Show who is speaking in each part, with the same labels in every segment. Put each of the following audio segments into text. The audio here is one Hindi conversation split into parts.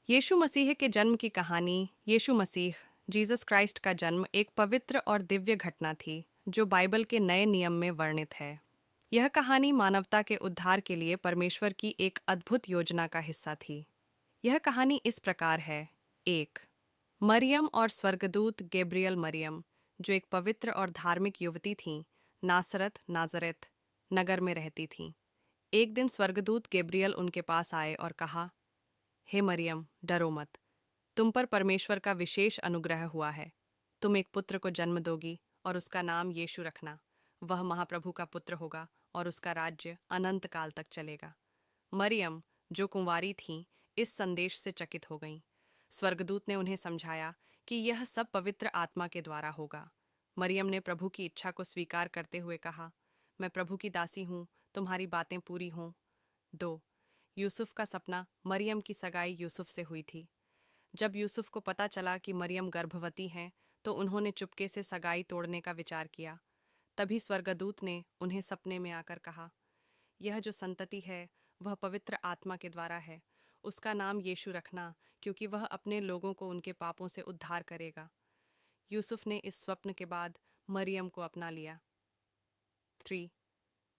Speaker 1: यीशु मसीह के जन्म की कहानी। यीशु मसीह जीसस क्राइस्ट का जन्म एक पवित्र और दिव्य घटना थी जो बाइबल के नए नियम में वर्णित है। यह कहानी मानवता के उद्धार के लिए परमेश्वर की एक अद्भुत योजना का हिस्सा थी। यह कहानी इस प्रकार है। एक, मरियम और स्वर्गदूत गैब्रियल। मरियम, जो एक पवित्र और धार्मिक युवती थीं, नाज़रेथ नगर में रहती थीं। एक दिन स्वर्गदूत गैब्रियल उनके पास आए और कहा, हे मरियम, डरो मत। तुम पर परमेश्वर का विशेष अनुग्रह हुआ है। तुम एक पुत्र को जन्म दोगी और उसका नाम यीशु रखना। वह महाप्रभु का पुत्र होगा और उसका राज्य अनंत काल तक चलेगा। मरियम, जो कुंवारी थीं, इस संदेश से चकित हो गईं। स्वर्गदूत ने उन्हें समझाया कि यह सब पवित्र आत्मा के द्वारा होगा। मरियम ने प्रभु की इच्छा को स्वीकार करते हुए कहा, मैं प्रभु की दासी हूँ, तुम्हारी बातें पूरी हों। 2, यूसुफ का सपना। मरियम की सगाई यूसुफ से हुई थी। जब यूसुफ को पता चला कि मरियम गर्भवती हैं, तो उन्होंने चुपके से सगाई तोड़ने का विचार किया। तभी स्वर्गदूत ने उन्हें सपने में आकर कहा, यह जो संतति है वह पवित्र आत्मा के द्वारा है। उसका नाम यीशु रखना, क्योंकि वह अपने लोगों को उनके पापों से उद्धार करेगा। यूसुफ ने इस स्वप्न के बाद मरियम को अपना लिया। 3,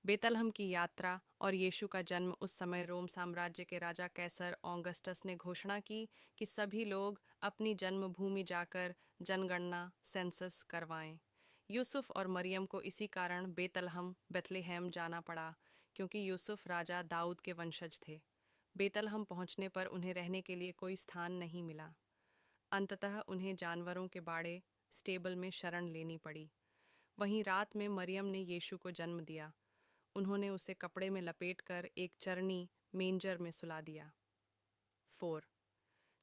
Speaker 1: बेतलहम की यात्रा और यीशु का जन्म। उस समय रोम साम्राज्य के राजा कैसर ऑगस्टस ने घोषणा की कि सभी लोग अपनी जन्मभूमि जाकर जनगणना सेंसस करवाएं। यूसुफ और मरियम को इसी कारण बेतलहम बेथलेहम जाना पड़ा, क्योंकि यूसुफ राजा दाऊद के वंशज थे। बेतलहम पहुंचने पर उन्हें रहने के लिए कोई स्थान नहीं मिला। अंततः उन्हें जानवरों के बाड़े स्टेबल में शरण लेनी पड़ी। वहीं रात में मरियम ने यीशु को जन्म दिया। उन्होंने उसे कपड़े में लपेटकर एक चरनी मेंजर में सुला दिया। 4,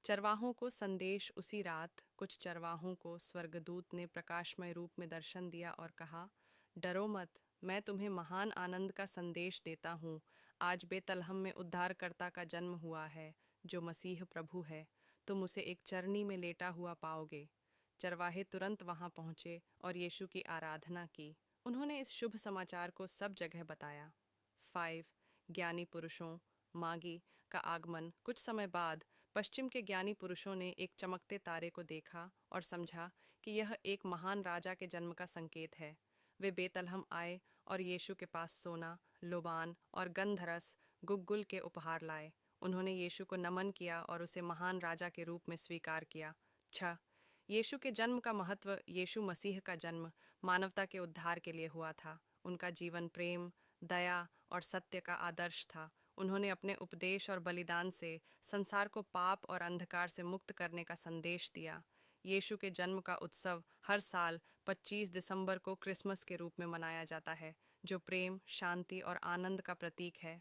Speaker 1: चरवाहों को संदेश। उसी रात कुछ चरवाहों को स्वर्गदूत ने प्रकाशमय रूप में दर्शन दिया और कहा, डरो मत, मैं तुम्हें महान आनंद का संदेश देता हूँ। आज बेतलहम में उद्धारकर्ता का जन्म हुआ है, जो मसीह प्रभु है। तुम उसे एक चरनी में लेटा हुआ पाओगे। चरवाहे तुरंत वहां पहुंचे और यीशु की आराधना की। उन्होंने इस शुभ समाचार को सब जगह बताया। 5, ज्ञानी पुरुषों मागी का आगमन। कुछ समय बाद पश्चिम के ज्ञानी पुरुषों ने एक चमकते तारे को देखा और समझा कि यह एक महान राजा के जन्म का संकेत है। वे बेतलहम आए और यीशु के पास सोना, लोबान और गंधरस गुग्गुल के उपहार लाए। उन्होंने यीशु को नमन किया और उसे महान राजा के रूप में स्वीकार किया। 6, यीशु के जन्म का महत्व। यीशु मसीह का जन्म मानवता के उद्धार के लिए हुआ था। उनका जीवन प्रेम, दया और सत्य का आदर्श था। उन्होंने अपने उपदेश और बलिदान से संसार को पाप और अंधकार से मुक्त करने का संदेश दिया। यीशु के जन्म का उत्सव हर साल 25 दिसंबर को क्रिसमस के रूप में मनाया जाता है, जो प्रेम, शांति और आनंद का प्रतीक है।